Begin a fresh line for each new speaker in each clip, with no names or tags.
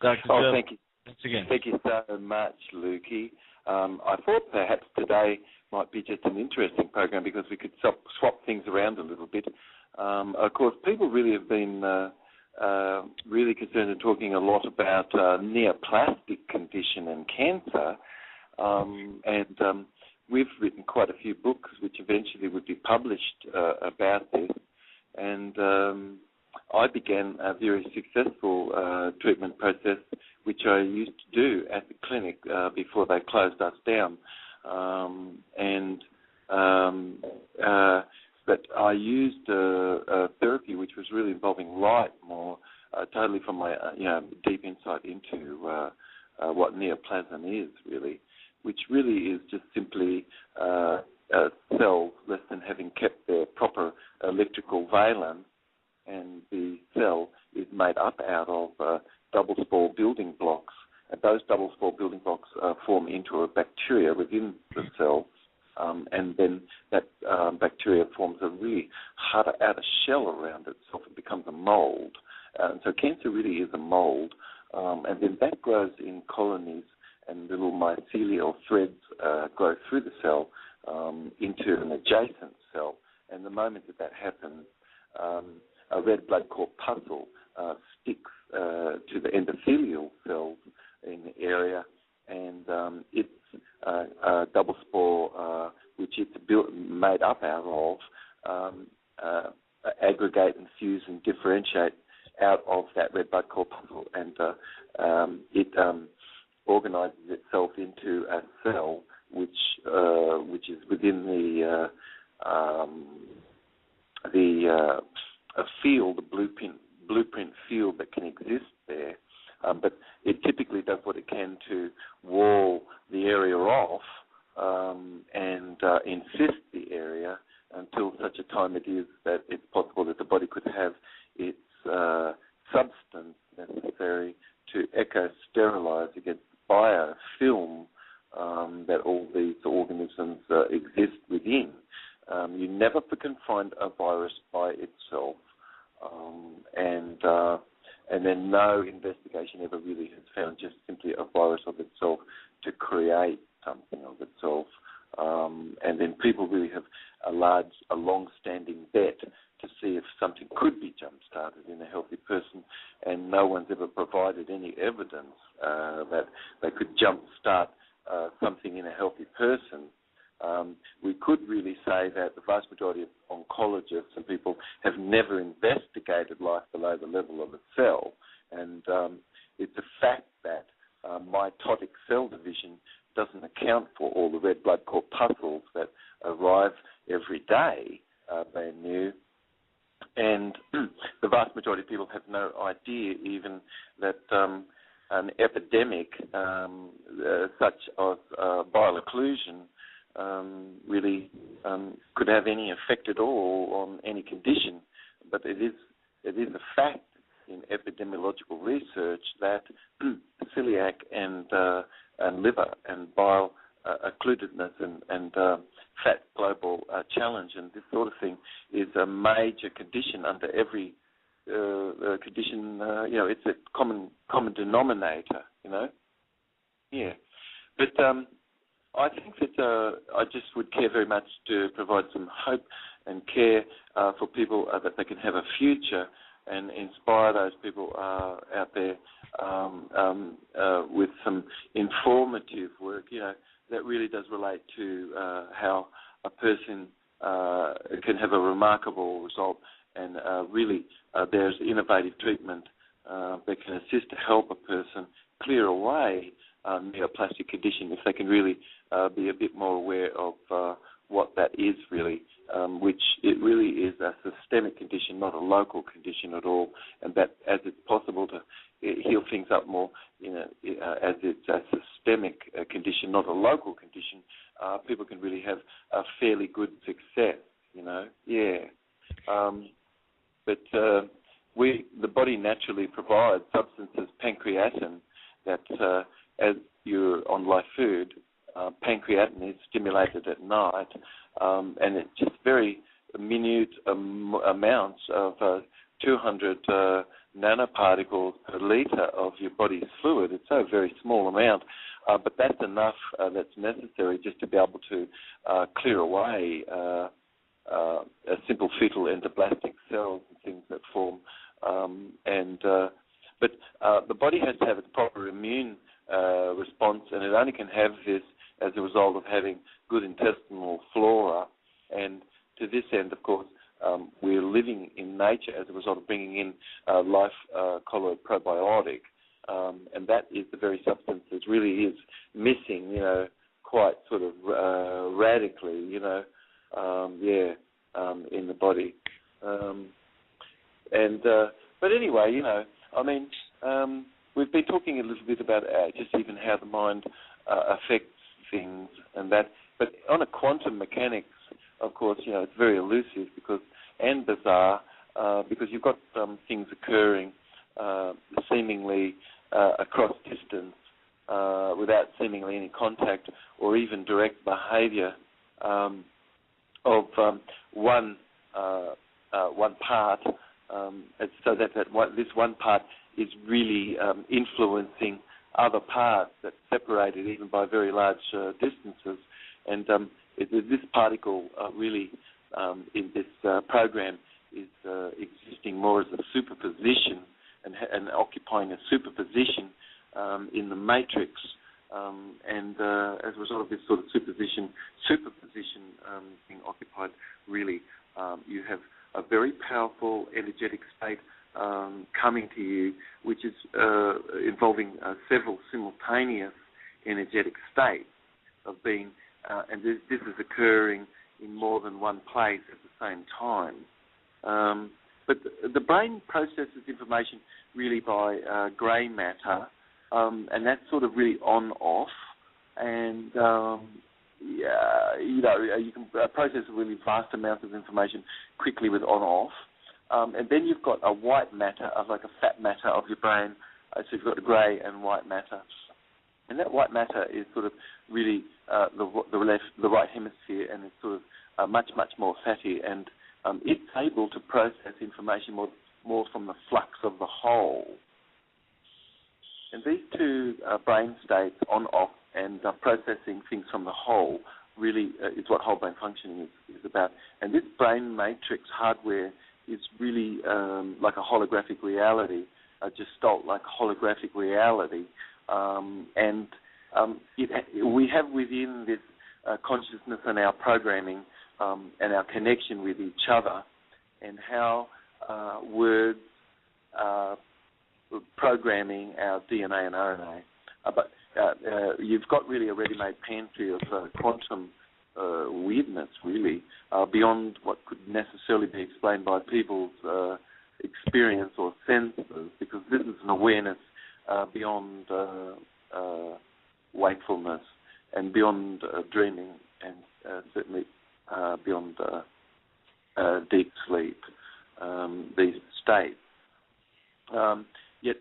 Dr. Joe,
thank you.
once again.
Thank you so much, Lukey. I thought perhaps today might be just an interesting program because we could swap things around a little bit. Of course, people really have been really concerned and talking a lot about neoplastic condition and cancer, and we've written quite a few books which eventually would be published about this, and I began a very successful treatment process which I used to do at the clinic before they closed us down, but I used a therapy which was really involving light more, totally from my deep insight into what neoplasm is really, which really is just simply cells less than having kept their proper electrical valence, and the cell is made up out of double-spore building blocks. And those double-spore building blocks form into a bacteria within the cell, and then that bacteria forms a really hard outer shell around itself. It becomes a mold. So cancer really is a mold, and then that grows in colonies, and little mycelial threads grow through the cell into an adjacent cell. And the moment that happens, a red blood corpuscle sticks to the endothelial cells in the area, and it's a double spore, which it's made up out of, aggregate and fuse and differentiate out of that red blood corpuscle, and it organizes itself into a cell which is within the field, the blueprint field that can exist there. But it typically does what it can to wall the area off and infest the area until such a time it is that it's possible that the body could have its substance necessary to eco-sterilize against biofilm that all these organisms exist within. You never can find a virus by itself, and then no investigation ever really has found just simply a virus of itself to create something of itself. And then people really have a long-standing bet to see if something could be jump-started in a healthy person, and no one's ever provided any evidence that they could jump-start something in a healthy person. We could really say that the vast majority of oncologists and people have never investigated life below the level of a cell, and it's a fact that mitotic cell division doesn't account for all the red blood corpuscles that arrive every day, brand new. And the vast majority of people have no idea even that an epidemic such as bile occlusion really could have any effect at all on any condition. But it is a fact in epidemiological research that celiac and liver and bile occludedness and fat global challenge and this sort of thing is a major condition under every condition. It's a common denominator. Yeah. But I think that I just would care very much to provide some hope and care for people that they can have a future and inspire those people out there with some informative work, that really does relate to how a person can have a remarkable result, and really there's innovative treatment that can assist to help a person clear away neoplastic condition if they can really be a bit more aware of what that is really, which it really is a systemic condition, not a local condition at all, and that as it's possible to heal things up more as it's a systemic condition, not a local condition, people can really have a fairly good success, yeah. But the body naturally provides substances, pancreatin, that as you're on live food, pancreatin is stimulated at night, and it's just very minute amounts of 200 nanoparticles per litre of your body's fluid. It's a very small amount, but that's enough that's necessary just to be able to clear away simple fetal endoblastic cells and things that form. But the body has to have its proper immune response, and it only can have this as a result of having good intestinal flora. And to this end, of course, we're living in nature as a result of bringing in life colloid probiotic, and that is the very substance that really is missing, quite sort of radically, in the body. But anyway, we've been talking a little bit about just even how the mind affects things and that. But on a quantum mechanics, of course, it's very elusive and bizarre because you've got things occurring seemingly across distance without seemingly any contact or even direct behaviour of one part. So this one part is really influencing other parts that separated even by very large distances. And this particle really in this program is existing more as a superposition and occupying a superposition in the matrix. And as a result of this sort of superposition being occupied, really you have a very powerful energetic state coming to you, which is involving several simultaneous energetic states of being, and this is occurring in more than one place at the same time. But the brain processes information really by grey matter, and that's sort of really on-off, and you can process really vast amounts of information quickly with on-off. And then you've got a white matter, like a fat matter of your brain. So you've got the grey and white matter. And that white matter is sort of really the right hemisphere, and it's sort of much, much more fatty. And it's able to process information more from the flux of the whole. And these two brain states, on-off and processing things from the whole, really is what whole brain functioning is about. And this brain matrix hardware is really like a holographic reality, a gestalt like holographic reality. We have within this consciousness and our programming and our connection with each other, and how words programming our DNA and RNA. But you've got really a ready-made pantry of quantum weirdness, really, beyond what could necessarily be explained by people's experience or senses, because this is an awareness beyond wakefulness and beyond dreaming, and certainly beyond deep sleep, these states. Yet,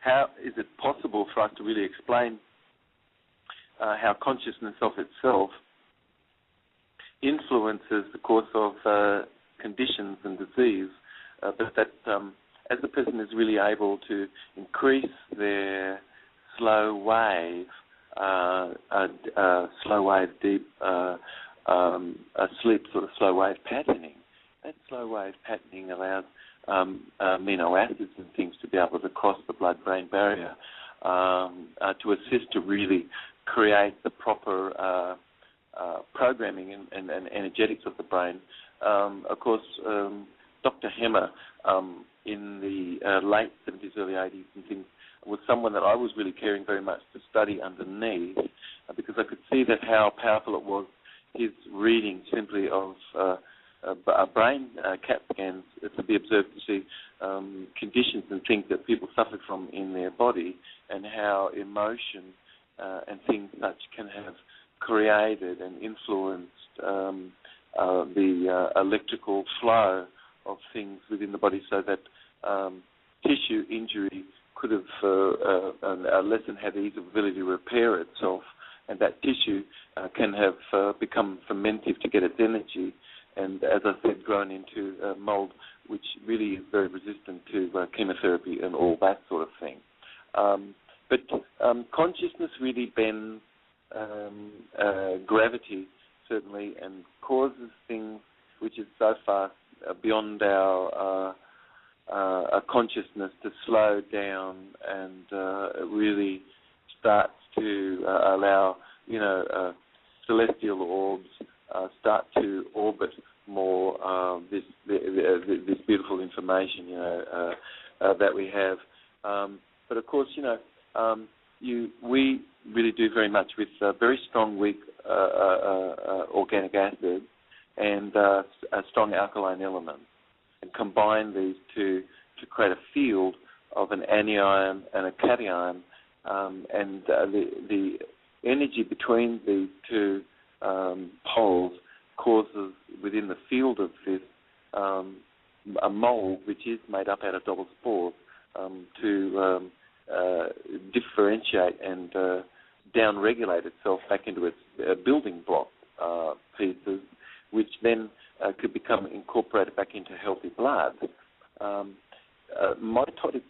how is it possible for us to really explain how consciousness of itself influences the course of conditions and disease, but that as the person is really able to increase their slow wave, deep sleep sort of slow wave patterning. That slow wave patterning allows amino acids and things to be able to cross the blood-brain barrier to assist to really create the proper programming and energetics of the brain. Of course, Dr. Hemmer in the late 70s, early 80s and things was someone that I was really caring very much to study underneath because I could see that how powerful it was, his reading simply of brain CAT scans to be observed to see conditions and things that people suffered from in their body, and how emotion and things such can have created and influenced the electrical flow of things within the body, so that tissue injury could have lessened had the ability to repair itself, and that tissue can have become fermentive to get its energy, and as I said, grown into mold which really is very resistant to chemotherapy and all that sort of thing. But consciousness really bends gravity, certainly, and causes things which is so far beyond our consciousness to slow down, and it really starts to allow, celestial orbs start to orbit more this beautiful information, that we have. But of course, we really do very much with very strong, weak organic acids and strong alkaline elements, and combine these two to create a field of an anion and a cation, and the energy between these two poles causes, within the field of this, a mold which is made up out of double spores to differentiate and down-regulate itself back into its building block pieces, which then could become incorporated back into healthy blood. Mitotic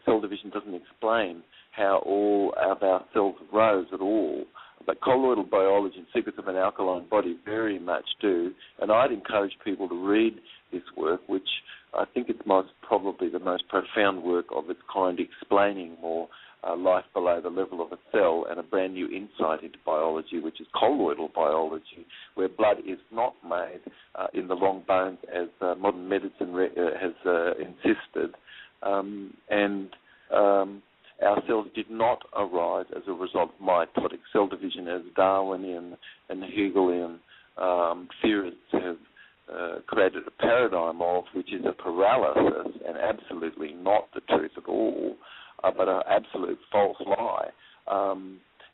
cell division doesn't explain how all of our cells rose at all, but colloidal biology and secrets of an alkaline body very much do, and I'd encourage people to read this work, which I think it's probably the most profound work of its kind, explaining more life below the level of a cell, and a brand new insight into biology, which is colloidal biology, where blood is not made in the long bones as modern medicine has insisted, and our cells did not arise as a result of mitotic cell division, as Darwinian and Hegelian theorists have created a paradigm of, which is a paralysis and absolutely not the truth at all, but an absolute false lie.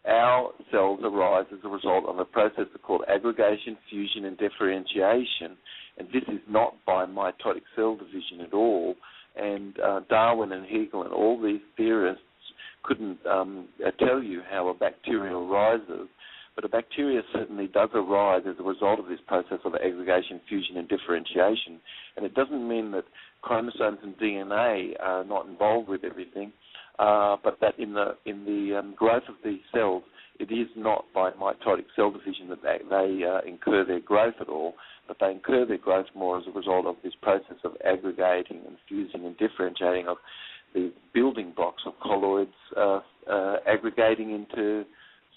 Our cells arise as a result of a process called aggregation, fusion, and differentiation, and this is not by mitotic cell division at all. And Darwin and Hegel and all these theorists couldn't tell you how a bacteria arises, but a bacteria certainly does arise as a result of this process of aggregation, fusion, and differentiation. And it doesn't mean that chromosomes and DNA are not involved with everything, but that in the growth of these cells, it is not by mitotic cell division that they incur their growth at all, but they incur their growth more as a result of this process of aggregating and fusing and differentiating of the building blocks of colloids, aggregating into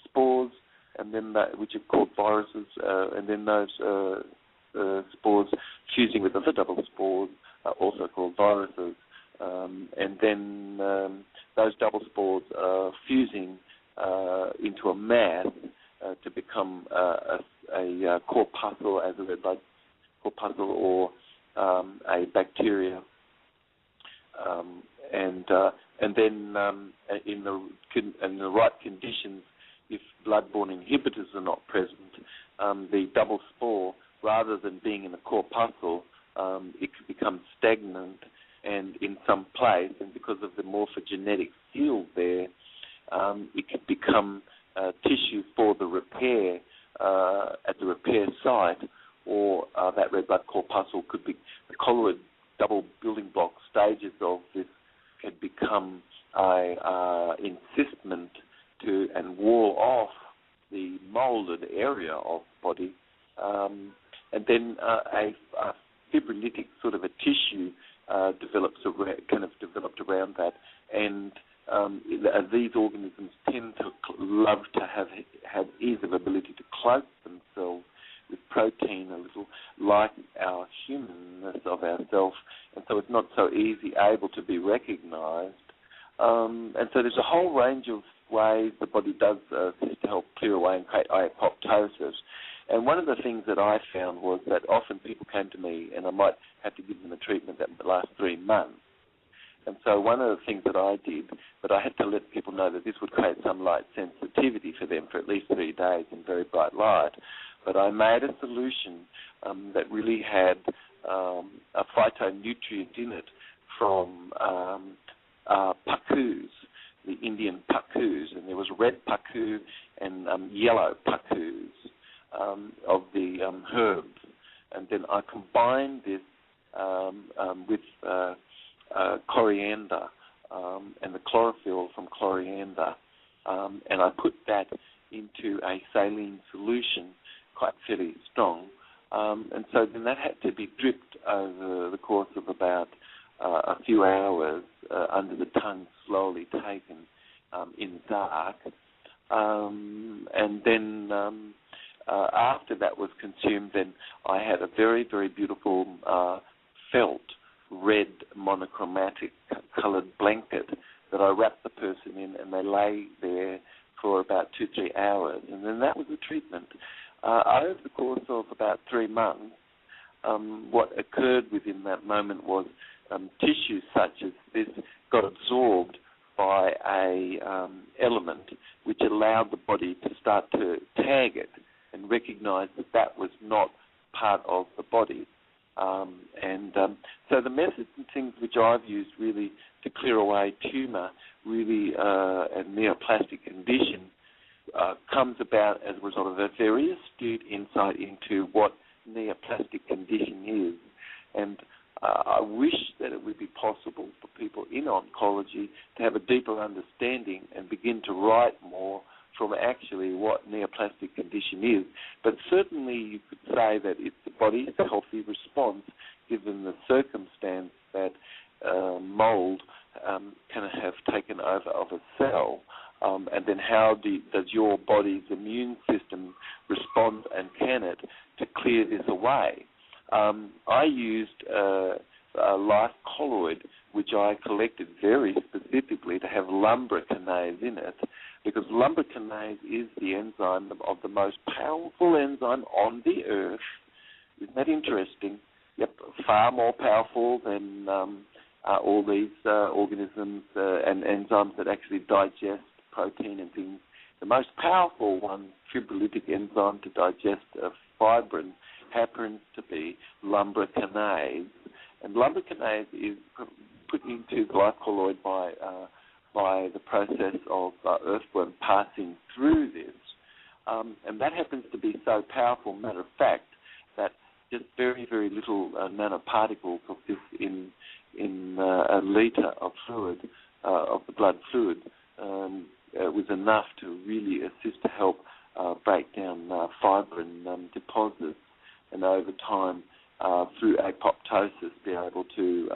spores, and then which are called viruses, and then those spores fusing with other double spores, also called viruses, and then those double spores fusing into a mass to become a corpuscle, as a red blood corpuscle, or a bacteria, and then in the right conditions, if blood-borne inhibitors are not present, the double spore, rather than being in a corpuscle, it could become stagnant and in some place, and because of the morphogenetic field there, it could become tissue for the repair at the repair site, or that red blood corpuscle could be the colloid double building block stages of this could become a encystment to and wall off the molded area of the body, and then a fibrinolytic sort of a tissue developed around that, and these organisms tend to love to have ease of ability to cloak themselves with protein a little, like our humanness of ourself, and so it's not so easy able to be recognized. And so there's a whole range of ways the body does to help clear away and create apoptosis. And one of the things that I found was that often people came to me and I might have to give them a treatment that would last 3 months. And so one of the things that I did, but I had to let people know that this would create some light sensitivity for them for at least 3 days in very bright light. But I made a solution that really had a phytonutrient in it from pacus, the Indian pacus, and there was red pacu and yellow pacus of the herbs. And then I combined this with coriander and the chlorophyll from coriander, and I put that into a saline solution, quite fairly strong, and so then that had to be dripped over the course of about a few hours under the tongue, slowly taken in dark, and then after that was consumed, then I had a very, very beautiful felt red monochromatic coloured blanket that I wrapped the person in, and they lay there for about 2-3 hours, and then that was the treatment. Over the course of about 3 months, what occurred within that moment was tissue such as this got absorbed by a element which allowed the body to start to tag it and recognize that that was not part of the body. So the methods and things which I've used really to clear away tumour, really a neoplastic condition, comes about as a result of a very astute insight into what neoplastic condition is. And I wish that it would be possible for people in oncology to have a deeper understanding and begin to write more from actually what neoplastic condition is. But certainly you could say that it's the body's healthy response given the circumstance that mold can have taken over of a cell. And then how does your body's immune system respond, and can it, to clear this away? I used live colloid, which I collected very specifically to have lumbricanase in it, because lumbricanase is the enzyme of the most powerful enzyme on the earth. Isn't that interesting? Yep, far more powerful than all these organisms and enzymes that actually digest protein and things. The most powerful one, fibrolytic enzyme to digest fibrin, happens to be lumbricanase. And lumbricanase is put into glycolloid by the process of earthworm passing through this. And that happens to be so powerful, matter of fact, that just very, very little nanoparticles of this in a litre of fluid, of the blood fluid, was enough to really assist to help break down fibrin deposits, and over time, through apoptosis, be able to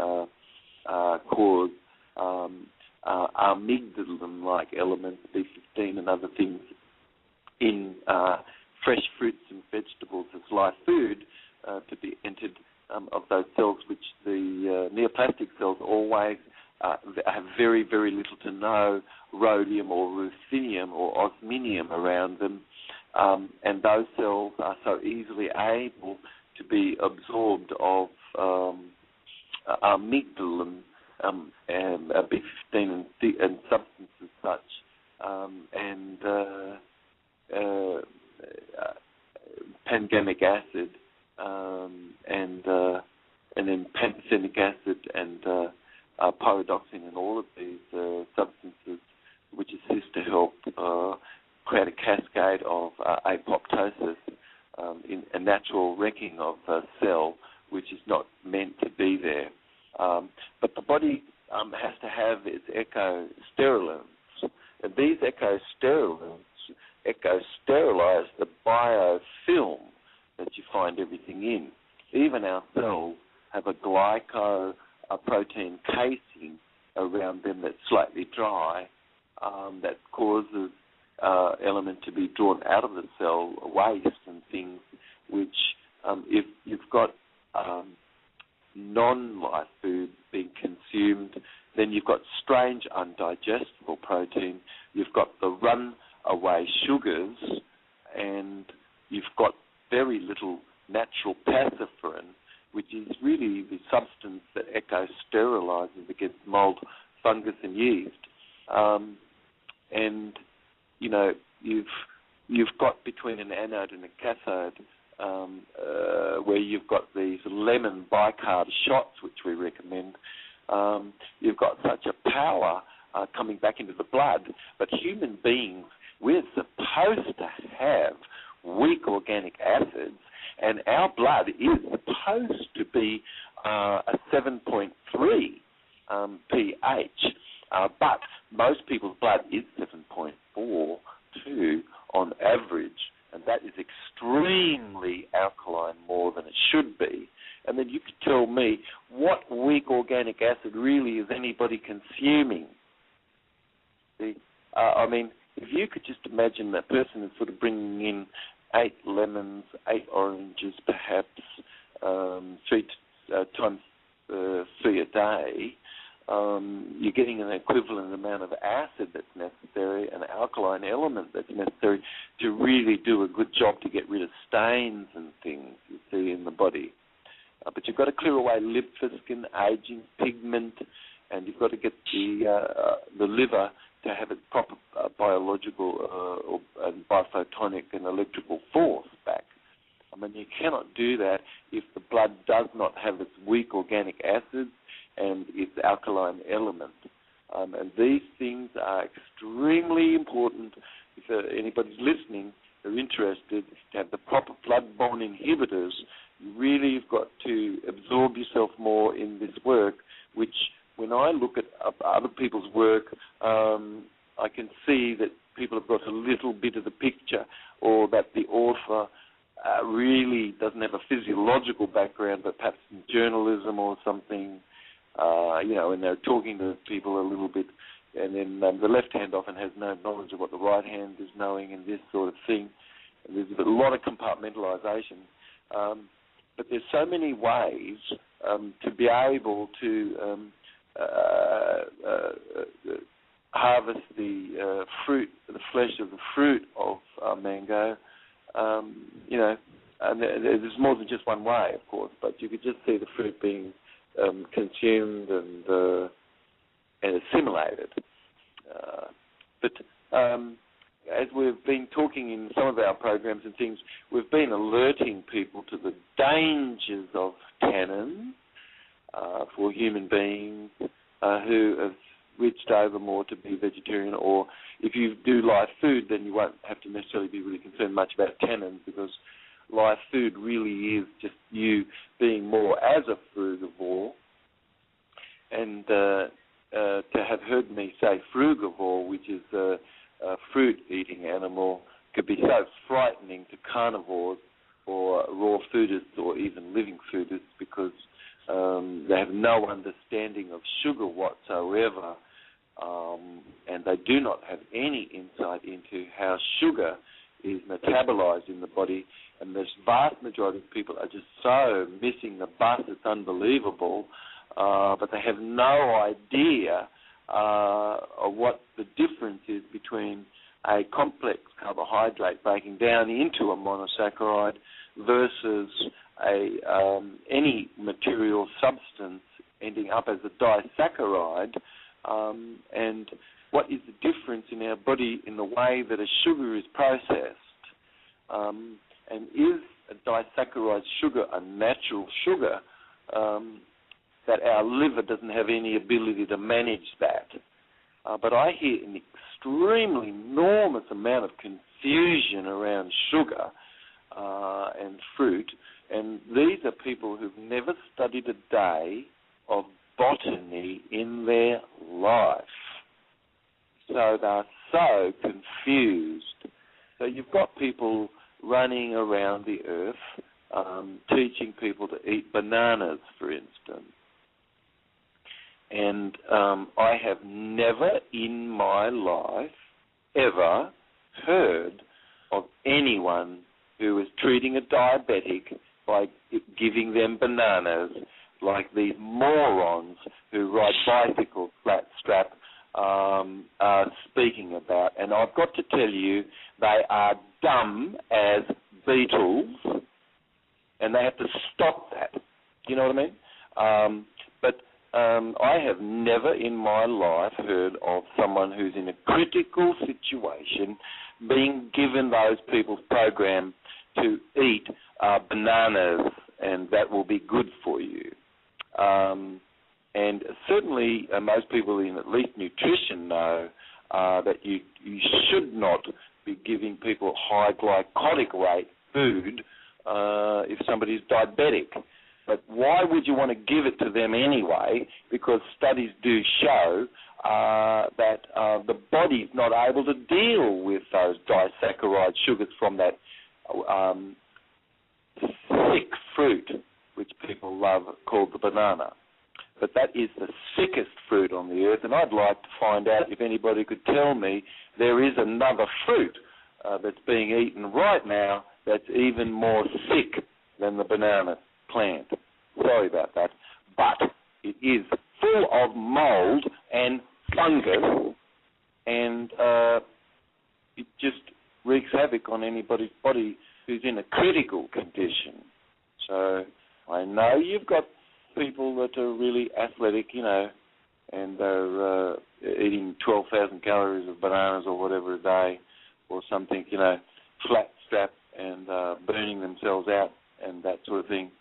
cause amygdalin-like elements, B15 and other things, in fresh fruits and vegetables as live food to be entered of those cells, which the neoplastic cells always have very, very little to no rhodium or ruthenium or osminium around them, and those cells are so easily able to be absorbed of amygdalin and B15 and substances such, and pangamic acid, and then pantothenic acid and pyridoxine, and all of these substances which assist to help create a cascade of apoptosis, in a natural wrecking of a cell which is not meant to be there. But the body has to have its eco-sterilants, and these eco-sterilants eco-sterilize the biofilm that you find everything in. Even our cells have a glycoprotein casing around them that's slightly dry, that causes element to be drawn out of the cell, waste and things, which if you've got non-life food being consumed, then you've got strange undigestible protein, you've got the runaway sugars, and you've got very little natural paciferin, which is really the substance that eco-sterilizes against mold, fungus, and yeast. And you know, you've got between an anode and a cathode, where you've got these lemon bicarb shots, which we recommend. You've got such a power coming back into the blood, but human beings, we're supposed to have weak organic acids, and our blood is supposed to be a 7.3 pH, but most people's blood is 7.42 on average, and that is extremely alkaline, more than it should be. And then you could tell me, what weak organic acid really is anybody consuming? See, I mean, if you could just imagine that person is sort of bringing in 8 lemons, 8 oranges, perhaps 3 times 3 a day, you're getting an equivalent amount of acid that's necessary, an alkaline element that's necessary to really do a good job to get rid of stains and things you see in the body. But you've got to clear away lymph, skin, aging, pigment, and you've got to get the liver to have its proper biological and biophotonic and electrical force back. I mean, you cannot do that if the blood does not have its weak organic acids and its alkaline element. And these things are extremely important. If anybody's listening, they're interested to have the proper blood-borne inhibitors. You really have got to absorb yourself more in this work, which when I look at other people's work, I can see that people have got a little bit of the picture, or that the author really doesn't have a physiological background, but perhaps in journalism or something, and they're talking to people a little bit, and then the left hand often has no knowledge of what the right hand is knowing and this sort of thing. And there's a lot of compartmentalization. But there's so many ways to be able to harvest the fruit, the flesh of the fruit of mango. And there's more than just one way, of course, but you could just see the fruit being consumed and assimilated. But as we've been talking in some of our programs and things, we've been alerting people to the dangers of tannins for human beings who have switched over more to be vegetarian, or if you do live food, then you won't have to necessarily be really concerned much about tannins, because live food really is just you being more as a frugivore. And to have heard me say frugivore, which is a fruit-eating animal, could be so frightening to carnivores or raw foodists or even living foodists, because they have no understanding of sugar whatsoever, and they do not have any insight into how sugar is metabolized in the body. And this vast majority of people are just so missing the bus, it's unbelievable, but they have no idea of what the difference is between a complex carbohydrate breaking down into a monosaccharide versus any material substance ending up as a disaccharide, and what is the difference in our body in the way that a sugar is processed, and is a disaccharide sugar a natural sugar, that our liver doesn't have any ability to manage that. But I hear an extremely enormous amount of confusion around sugar and fruit, and these are people who've never studied a day of botany in their life. So they're so confused. So you've got people running around the earth teaching people to eat bananas, for instance. And I have never in my life ever heard of anyone who is treating a diabetic by giving them bananas, like these morons who ride bicycles flat strap are speaking about. And I've got to tell you, they are dumb as beetles, and they have to stop that. You know what I mean? But I have never in my life heard of someone who's in a critical situation being given those people's program to eat bananas, and that will be good for you. And certainly most people in at least nutrition know that you should not be giving people high glycemic rate food if somebody's diabetic. But why would you want to give it to them anyway? Because studies do show that the body's not able to deal with those disaccharide sugars from that sick fruit, which people love, called the banana. But that is the sickest fruit on the earth, and I'd like to find out if anybody could tell me there is another fruit that's being eaten right now that's even more sick than the banana plant. Sorry about that. But it is full of mold and fungus, and it just wreaks havoc on anybody's body who's in a critical condition. So I know you've got people that are really athletic, and they're eating 12,000 calories of bananas or whatever a day or something, flat strap and burning themselves out and that sort of thing.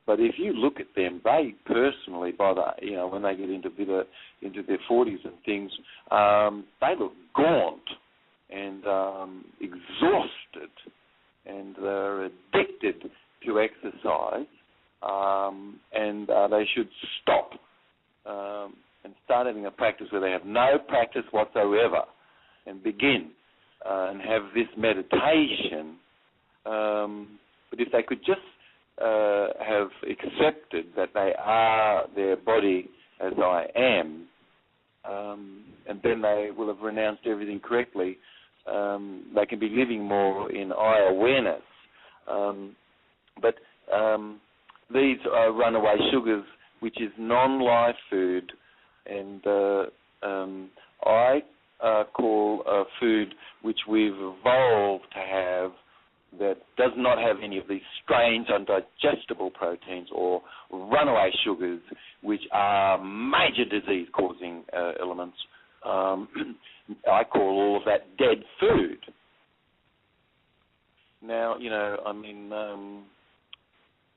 But if you look at them, they personally, when they get into their 40s and things, they look gaunt and exhausted, and they're addicted to exercise, and they should stop and start having a practice where they have no practice whatsoever and begin and have this meditation. But if they could just have accepted that they are their body as I am, and then they will have renounced everything correctly. They can be living more in I awareness. But these are runaway sugars, which is non-life food, and I call a food which we've evolved to have that does not have any of these strange undigestible proteins or runaway sugars, which are major disease-causing elements. I call all of that dead food. Now,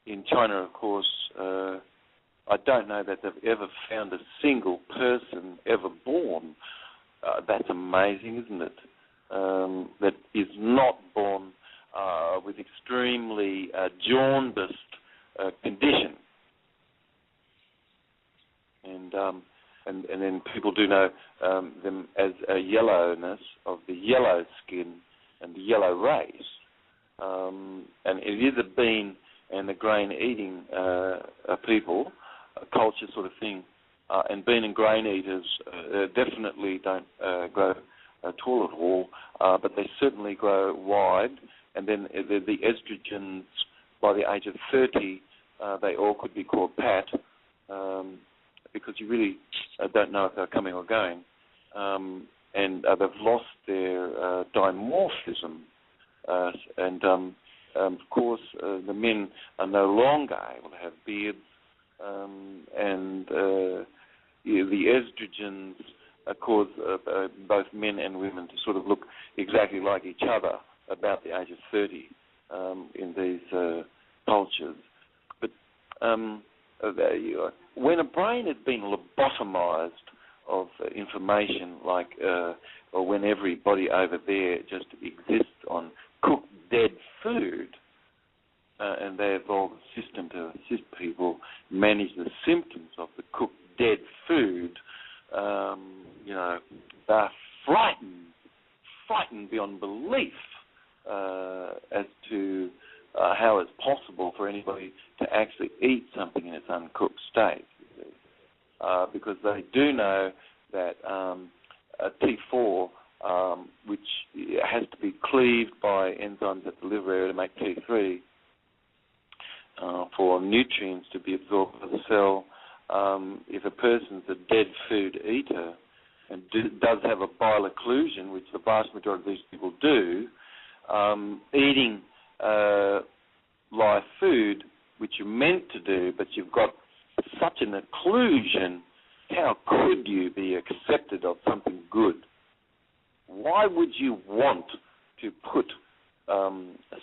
in China, of course, I don't know that they've ever found a single person ever born. That's amazing, isn't it? That is not born with extremely jaundiced condition. And then people do know them as a yellowness of the yellow skin and the yellow race. And it is a bean and a grain eating people, a culture sort of thing. And bean and grain eaters definitely don't grow tall at all, but they certainly grow wide. And then the estrogens, by the age of 30, they all could be called Pat, because you really don't know if they're coming or going. And they've lost their dimorphism. And, of course, the men are no longer able to have beards. And the estrogens cause both men and women to sort of look exactly like each other about the age of 30 in these cultures. But when a brain has been lobotomized of information, like or when everybody over there just exists on cooked dead food, and they evolved a system to assist people manage the symptoms of the cooked dead food, they're frightened beyond belief as to how it's possible for anybody to actually eat something in its uncooked state. Because they do know that T4, which has to be cleaved by enzymes at the liver area to make T3, for nutrients to be absorbed by the cell. If a person's a dead food eater and does have a bile occlusion, which the vast majority of these people do, eating live food, which you're meant to do, but you've got such an occlusion, how could you be accepted of something good? Why would you want to put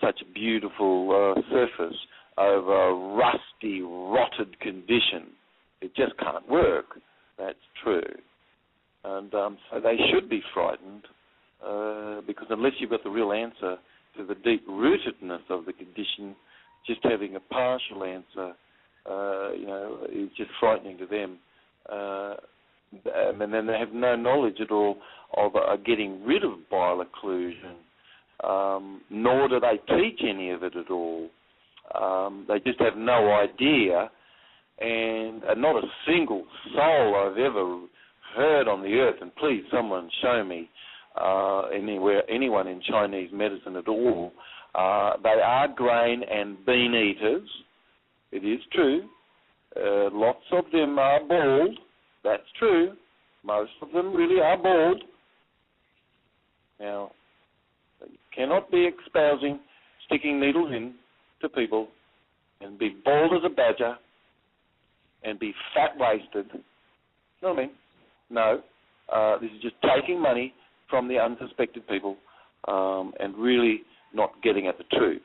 such a beautiful surface over a rusty, rotted condition? It just can't work. That's true. And so they should be frightened because unless you've got the real answer to the deep-rootedness of the condition, just having a partial answer, is just frightening to them. And then they have no knowledge at all of getting rid of bile occlusion, nor do they teach any of it at all. They just have no idea, and not a single soul I've ever heard on the earth, and please someone show me anyone in Chinese medicine at all. They are grain and bean eaters. It is true. Lots of them are bald. That's true. Most of them really are bald. Now, you cannot be espousing sticking needles in to people and be bald as a badger and be fat-wasted. You know what I mean? No. This is just taking money from the unsuspected people and really not getting at the truth.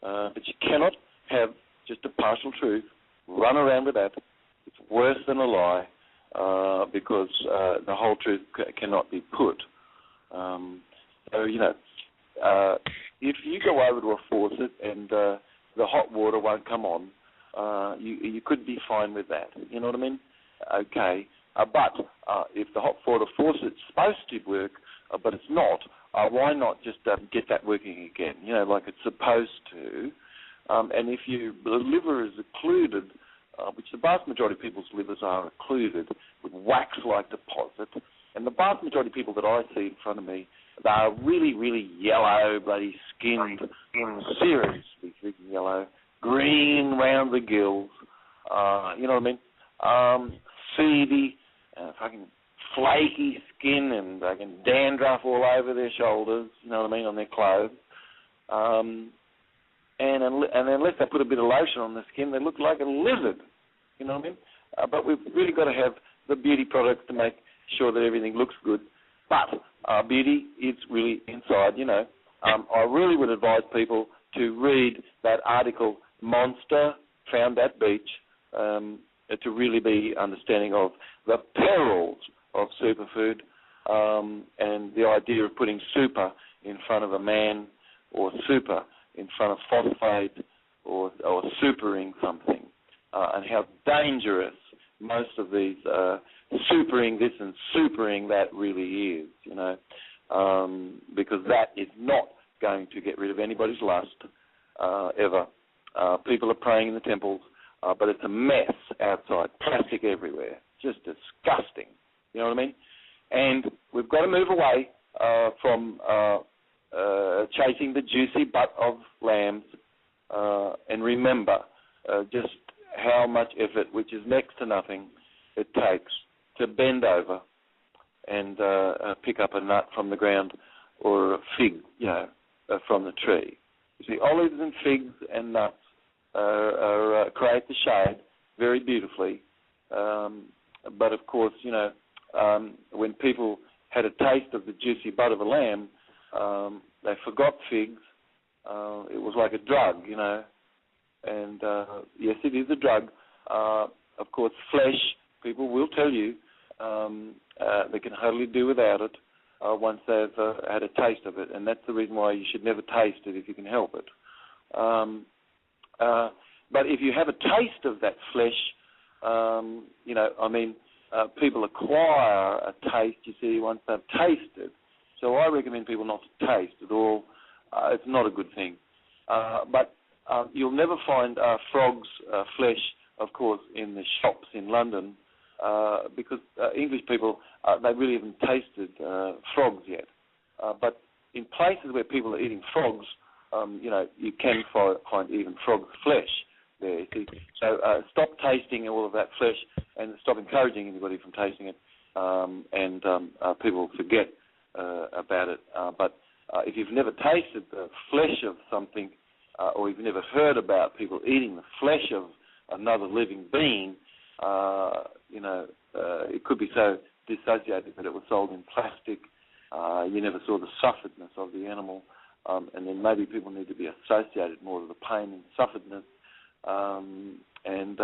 But you cannot have just a partial truth, run around with that. It's worse than a lie because the whole truth cannot be put. If you go over to a faucet and the hot water won't come on, you could be fine with that. You know what I mean? Okay. But if the hot water faucet's supposed to work, but it's not, why not just get that working again, like it's supposed to? And if the liver is occluded, which the vast majority of people's livers are occluded with wax-like deposit, and the vast majority of people that I see in front of me, they are really, really yellow, bloody skinned, seriously freaking yellow, green round the gills, you know what I mean? Seedy, fucking flaky skin and fucking dandruff all over their shoulders, you know what I mean, on their clothes. And unless they put a bit of lotion on the skin, they look like a lizard, you know what I mean? But we've really got to have the beauty products to make sure that everything looks good. But beauty is really inside, I really would advise people to read that article, Monster Found That Beach, to really be understanding of the perils of superfood and the idea of putting super in front of a man or super in front of phosphate or supering something, and how dangerous most of these supering this and supering that really is, because that is not going to get rid of anybody's lust ever. People are praying in the temples, but it's a mess outside, plastic everywhere, just disgusting, you know what I mean? And we've got to move away from chasing the juicy butt of lambs, and remember just how much effort, which is next to nothing, it takes to bend over and pick up a nut from the ground or a fig, from the tree. You see, olives and figs and nuts create the shade very beautifully, but of course, when people had a taste of the juicy butt of a lamb, they forgot figs. It was like a drug, and yes, it is a drug. Of course, flesh, people will tell you they can hardly do without it once they've had a taste of it, and that's the reason why you should never taste it if you can help it. But if you have a taste of that flesh, people acquire a taste, you see, once they've tasted. So I recommend people not to taste at all. It's not a good thing. But you'll never find frog's flesh, of course, in the shops in London because English people, they really haven't tasted frogs yet. But in places where people are eating frogs, you can find even frog's flesh there. See? So stop tasting all of that flesh and stop encouraging anybody from tasting it, and people forget about it. But if you've never tasted the flesh of something, or you've never heard about people eating the flesh of another living being, it could be so dissociated that it was sold in plastic. You never saw the sufferedness of the animal, and then maybe people need to be associated more with the pain and sufferedness, and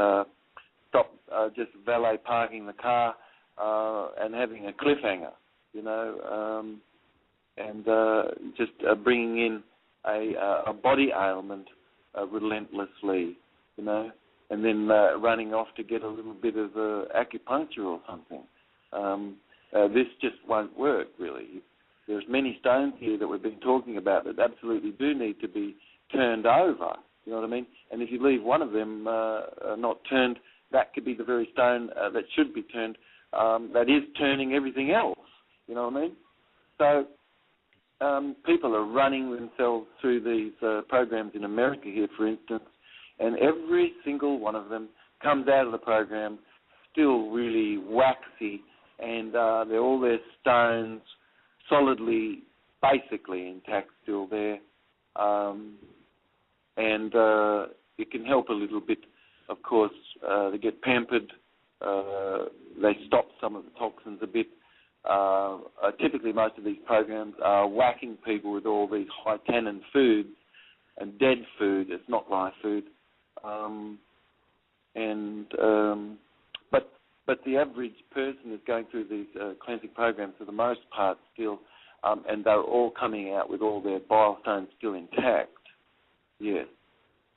stop just valet parking the car and having a cliffhanger, and just bringing in a body ailment relentlessly, and then running off to get a little bit of acupuncture or something. This just won't work, really. There's many stones here that we've been talking about that absolutely do need to be turned over, you know what I mean? And if you leave one of them not turned, that could be the very stone that should be turned, that is turning everything else, you know what I mean? So people are running themselves through these programs in America here, for instance, and every single one of them comes out of the program still really waxy, and they're all their stones solidly, basically intact still there. And it can help a little bit, of course. They get pampered. They stop some of the toxins a bit. Typically, most of these programs are whacking people with all these high tannin foods and dead food. It's not live food. But the average person is going through these cleansing programs for the most part still, and they're all coming out with all their bile stones still intact. Yes.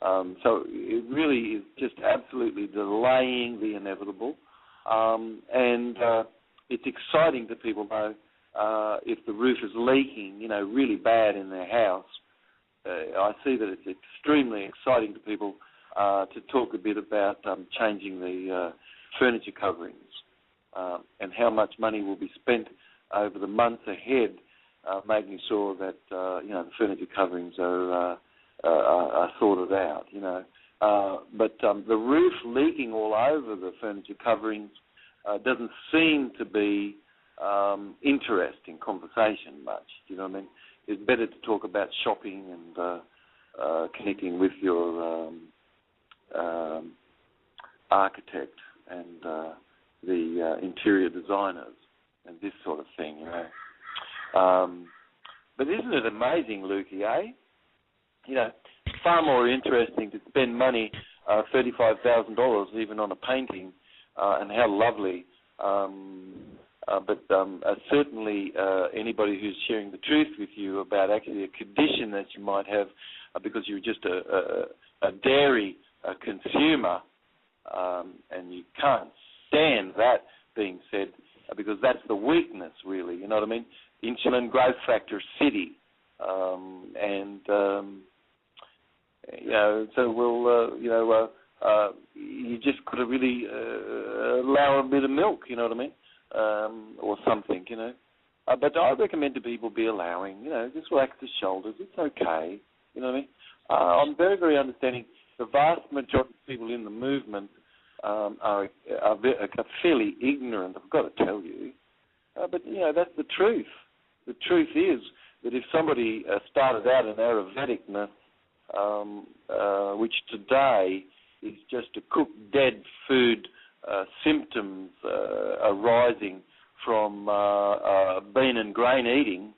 So it really is just absolutely delaying the inevitable. And it's exciting to people, though, if the roof is leaking, really bad in their house. I see that it's extremely exciting to people to talk a bit about changing the furniture coverings and how much money will be spent over the months ahead making sure that, the furniture coverings are sorted out, But the roof leaking all over the furniture coverings doesn't seem to be interesting conversation much, do you know what I mean? It's better to talk about shopping and connecting with your architect and the interior designers and this sort of thing, But isn't it amazing, Lukey, eh? Far more interesting to spend money, $35,000 even on a painting, and how lovely. But certainly anybody who's sharing the truth with you about actually a condition that you might have because you're just a dairy consumer, and you can't stand that being said because that's the weakness, really. You know what I mean? Insulin growth factor city, so we'll, you just got to really allow a bit of milk, you know what I mean, or something, But I recommend to people be allowing, just relax the shoulders. It's okay, you know what I mean. I'm very, very understanding. The vast majority of people in the movement are fairly ignorant, I've got to tell you. But, that's the truth. The truth is that if somebody started out in Ayurvedicness, which today is just a cooked dead food symptoms arising from bean and grain eating,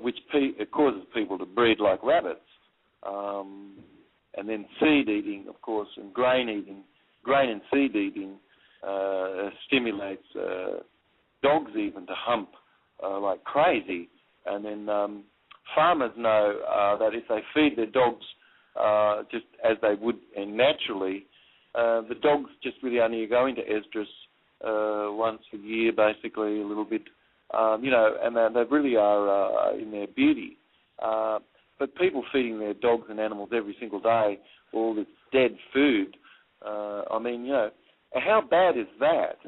which causes people to breed like rabbits, and then seed eating, of course, and grain and seed eating stimulates dogs even to hump like crazy. And then farmers know that if they feed their dogs just as they would and naturally, the dogs just really only go into estrus once a year, basically, a little bit, and they really are in their beauty. But people feeding their dogs and animals every single day all this dead food, how bad is that?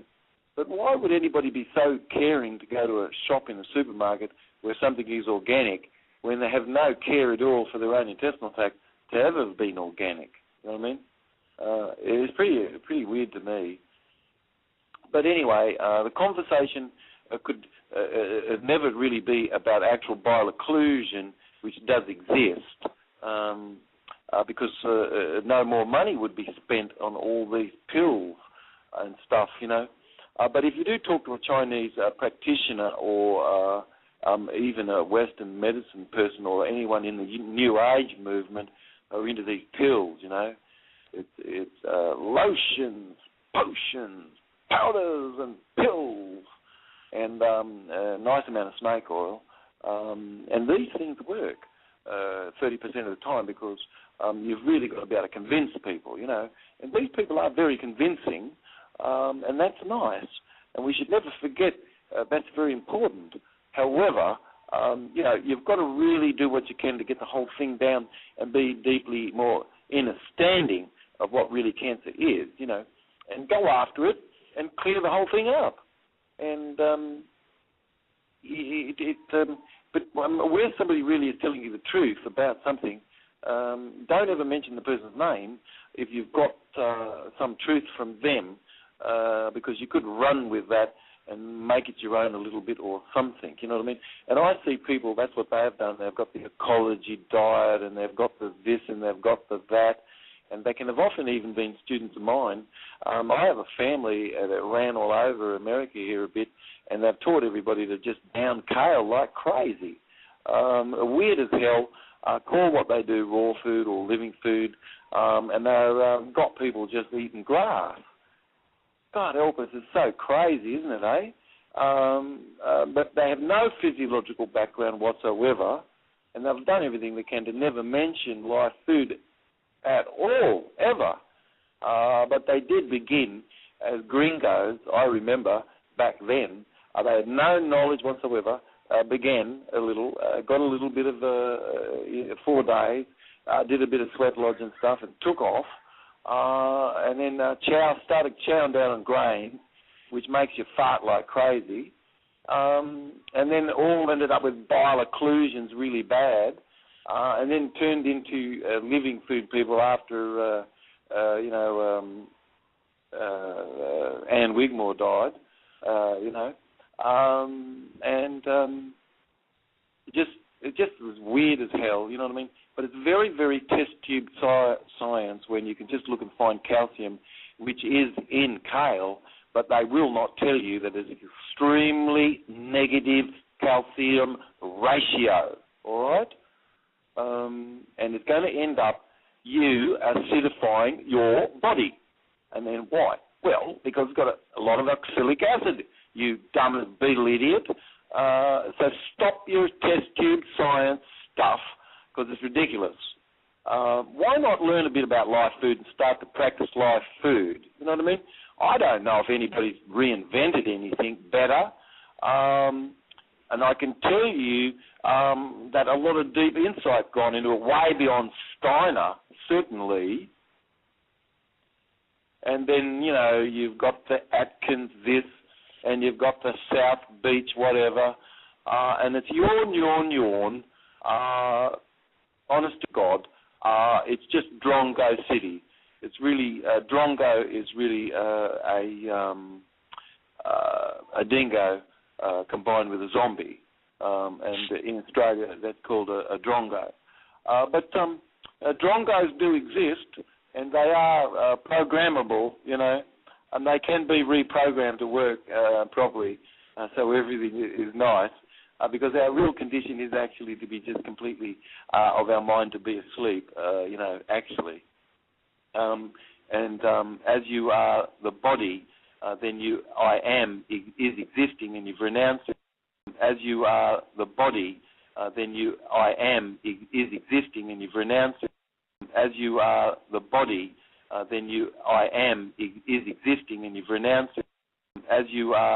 But why would anybody be so caring to go to a shop in a supermarket where something is organic when they have no care at all for their own intestinal tract to ever have been organic? You know what I mean? It's pretty weird to me. But anyway, the conversation could never really be about actual bile occlusion, which does exist, because no more money would be spent on all these pills and stuff, But if you do talk to a Chinese practitioner or even a Western medicine person or anyone in the New Age movement who are into these pills, it's lotions, potions, powders and pills, and a nice amount of snake oil. And these things work 30% of the time because you've really got to be able to convince people, you know. And these people are very convincing, and that's nice. And we should never forget that's very important. However, you know, you've got to really do what you can to get the whole thing down and be deeply more understanding of what really cancer is, you know, and go after it and clear the whole thing up. And but where somebody really is telling you the truth about something, don't ever mention the person's name if you've got some truth from them, because you could run with that and make it your own a little bit or something, you know what I mean? And I see people, that's what they have done. They've got the ecology diet and they've got the this and they've got the that, and they can have often even been students of mine. I have a family that ran all over America here a bit, and they've taught everybody to just down kale like crazy. Weird as hell, call what they do raw food or living food, and they've got people just eating grass. God help us, it's so crazy, isn't it, eh? But they have no physiological background whatsoever, and they've done everything they can to never mention live food at all, ever. But they did begin as gringos, I remember, back then. They had no knowledge whatsoever, began a little, got a little bit of 4 days, did a bit of sweat lodge and stuff, and took off. And then started chowing down on grain, which makes you fart like crazy. And then all ended up with bile occlusions really bad, and then turned into living food people after, you know, Anne Wigmore died, you know. And it just was weird as hell, you know what I mean? But it's very, very test tube science when you can just look and find calcium, which is in kale, but they will not tell you that it's an extremely negative calcium ratio, all right? And it's going to end up you acidifying your body. And then why? Well, because it's got a lot of oxalic acid, you dumb as beetle idiot. So stop your test tube science stuff, because it's ridiculous. Why not learn a bit about live food and start to practice live food? You know what I mean? I don't know if anybody's reinvented anything better. And I can tell you that a lot of deep insight gone into it, way beyond Steiner, certainly. And then, you know, you've got the Atkins this, and you've got the South Beach whatever, and it's yawn. Honest to God, it's just Drongo City. It's really, Drongo is really a dingo combined with a zombie. And in Australia, that's called a drongo. But drongos do exist, and they are programmable, you know, and they can be reprogrammed to work properly, so everything is nice. Because our real condition is actually to be just completely of our mind to be asleep, you know, actually. And as you are the body, then you, I am, is existing, and you've renounced it. As you are the body, then you, I am, is existing, and you've renounced it. As you are the body, then you, I am, is existing, and you've renounced it. As you are